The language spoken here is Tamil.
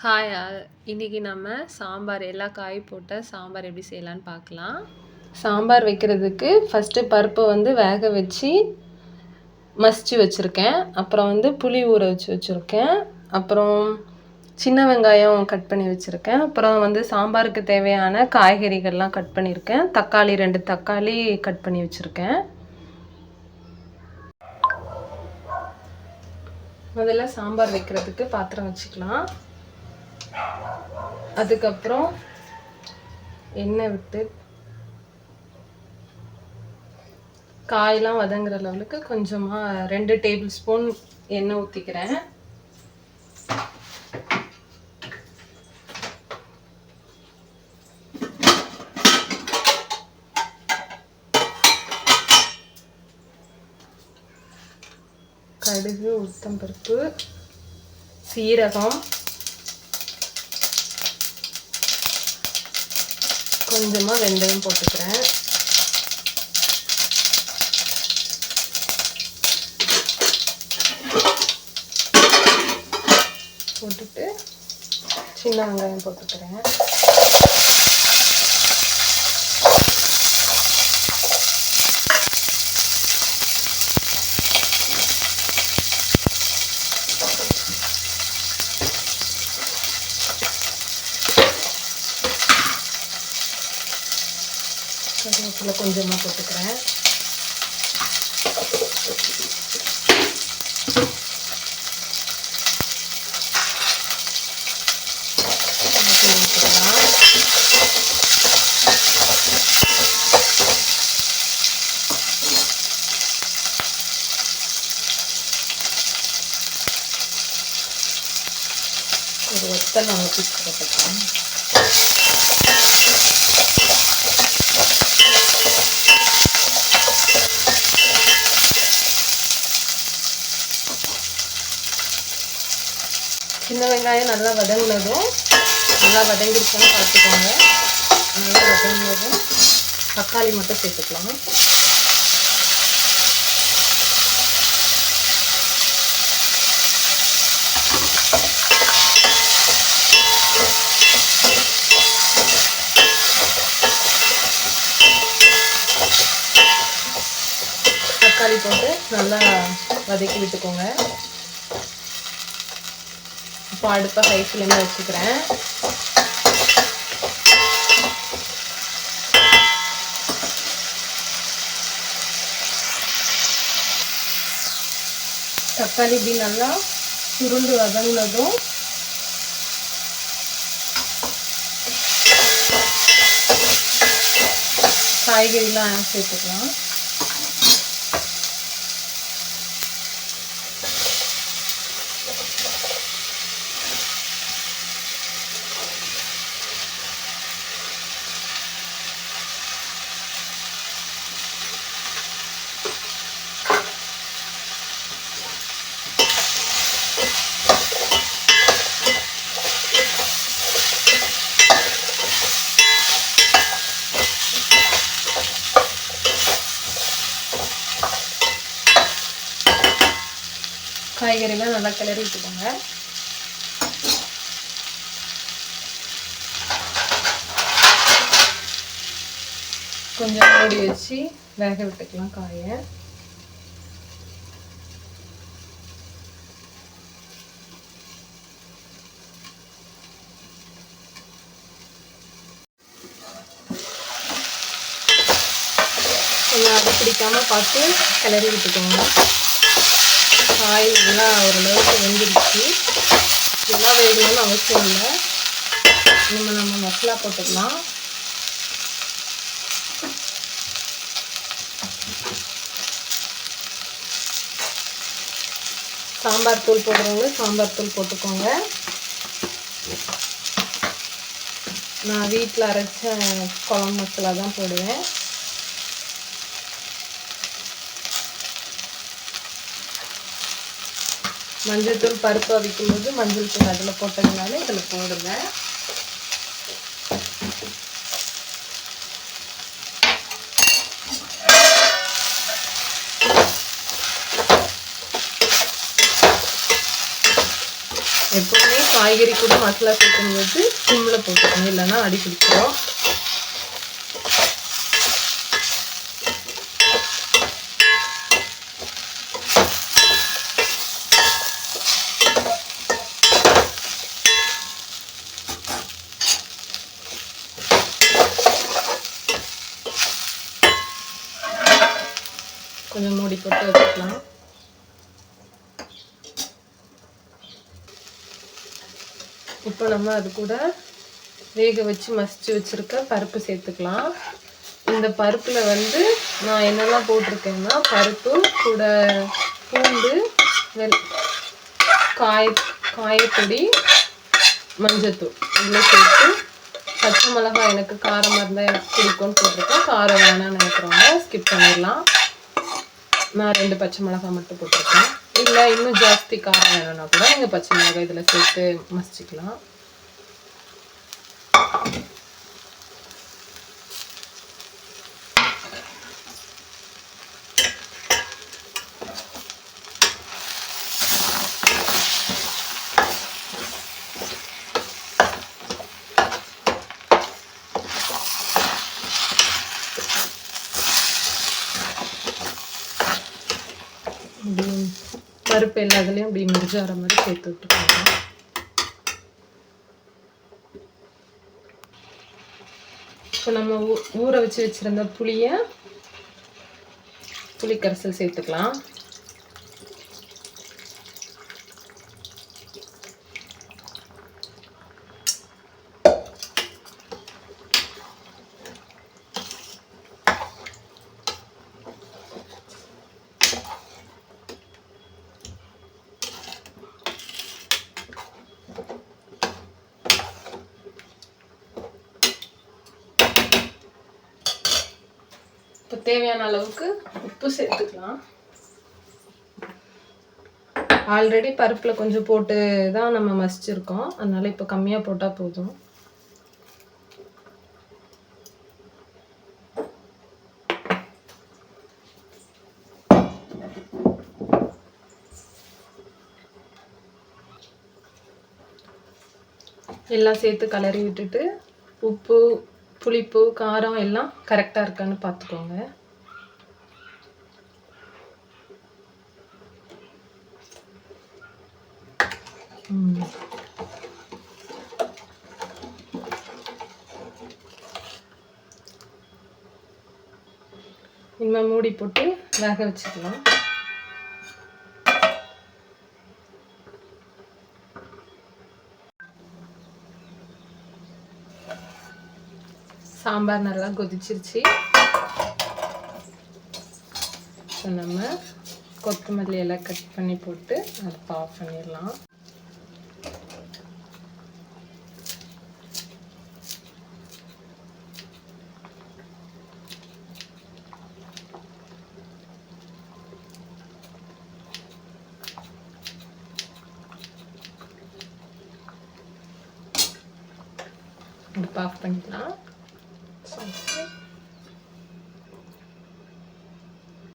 Hi all. இன்னைக்கு நம்ம சாம்பார் எல்லா காயும் போட்ட சாம்பார் எப்படி செய்யலான்னு பார்க்கலாம். சாம்பார் வைக்கிறதுக்கு ஃபஸ்ட்டு பருப்பை வேக வச்சு மசிச்சு வச்சுருக்கேன். அப்புறம் புளி ஊற வச்சுருக்கேன். அப்புறம் சின்ன வெங்காயம் கட் பண்ணி வச்சுருக்கேன். அப்புறம் சாம்பாருக்கு தேவையான காய்கறிகள்லாம் கட் பண்ணியிருக்கேன். தக்காளி 2 தக்காளி கட் பண்ணி வச்சுருக்கேன். முதல்ல சாம்பார் வைக்கிறதுக்கு பாத்திரம் வச்சுக்கலாம். அதுக்கப்புறம் எண்ணெய் விட்டு காயெல்லாம் வதங்குற லெவலுக்கு கொஞ்சமாக 2 டேபிள் ஸ்பூன் எண்ணெய் ஊற்றிக்கிறேன். கடுகு, உளுத்தம்பருப்பு, சீரகம், கொஞ்சமாக வெந்தயம் போட்டுக்கிறேன். போட்டுட்டு சின்ன வெங்காயம் போட்டுக்கிறேன். கருவேப்பிலை கொஞ்சமாக போட்டுக்கிறேன். ஒரு வத்தல் நாங்கள் பீஸ் போட்டுக்கலாம். சின்ன வெங்காயம் நல்லா வதங்கினதும் நல்லா வதங்கிருச்சான்னு பார்த்துக்கோங்க. நல்லா வதங்கினதும் தக்காளி மட்டும் சேர்த்துக்கலாம். தக்காளி போட்டு நல்லா வதக்கி விட்டுக்கோங்க. இப்போ அடுப்பை ஹை ஃப்ளேமில் வச்சுக்கிறேன். தக்காளி இப்படி நல்லா சுருண்டு வதங்கினதும் காய்கறிலாம் சேர்த்துக்கலாம். காய்கறிலாம் நல்லா கிளறி விட்டுக்கோங்க. கொஞ்சம் மூடி வச்சு வேக விட்டுக்கலாம் காயை. கொஞ்சம் அது பிடிக்காமல் பார்த்து கிளறி விட்டுக்கோங்க. காய் நல்லா ஓரளவுக்கு வெந்துடுச்சு. நல்லா வேகணும்னு அவசியம் இல்லை. நம்ம மசாலா போட்டுக்கலாம். சாம்பார் தூள் போடுறவங்க சாம்பார் தூள் போட்டுக்கோங்க. நான் வீட்டில் அரைச்ச குழம்பு மசாலா தான் போடுவேன். மஞ்சள் தூள் பருப்பு அவிக்கும்போது மஞ்சள் தூள் அதில் போட்டதுனால இதில் போடுவேன். எப்போவுமே காய்கறி கூட மசாலா சேர்க்கும்போது சிம்மில் போட்டுக்கணும், இல்லைன்னா அடி பிடிச்சிடும். கொஞ்சம் மூடி போட்டு வச்சுக்கலாம். இப்போ நம்ம அது கூட வேக வச்சு மசிச்சு வச்சுருக்க பருப்பு சேர்த்துக்கலாம். இந்த பருப்பில் வந்து நான் என்னெல்லாம் போட்டிருக்கேன்னா, பருப்பு கூட பூண்டு, காயப்பொடி, மஞ்சத்தூள் இவ்வளோ சேர்த்து, பச்சை மிளகாய் எனக்கு காரமாக இருந்தால் எனக்கு பிடிக்கும்னு போட்டிருக்கேன். காரம் வேணாம்னு நினைக்கிறவங்க ஸ்கிப் பண்ணிடலாம். நான் 2 பச்சை மிளகாய் மட்டும் போட்டிருக்கேன். இல்லை இன்னும் ஜாஸ்தி காரம் வேணும்னா கூட நீங்கள் பச்சை மிளகாய் இதில் சேர்த்து மசிச்சுக்கலாம். பருப்பு எல்லாத்துலேயும் இப்படி மிர்ஜ் ஆகிற மாதிரி சேர்த்து விட்டுக்கோங்க. இப்போ நம்ம ஊற வச்சு வச்சுருந்த புளிக்கரைசல் சேர்த்துக்கலாம். இப்போ தேவையான அளவுக்கு உப்பு சேர்த்துக்கலாம். ஆல்ரெடி பருப்பில் கொஞ்சம் போட்டு தான் நம்ம மசிச்சிருக்கோம், அதனால இப்போ கம்மியாக போட்டால் போதும். எல்லாம் சேர்த்து கலரி விட்டுட்டு உப்பு, புளிப்பு, காரம் எல்லாம் கரெக்டாக இருக்கான்னு பார்த்துக்கோங்க. இனிமேல் மூடி போட்டு வேக வச்சுக்கலாம். சாம்பார் நல்லா கொதிச்சிருச்சு. இப்போ நம்ம கொத்தமல்லி எல்லாம் கட் பண்ணி போட்டு அடுப்பை ஆஃப் பண்ணிடலாம். அடுப்பை ஆஃப் பண்ணிக்கலாம்.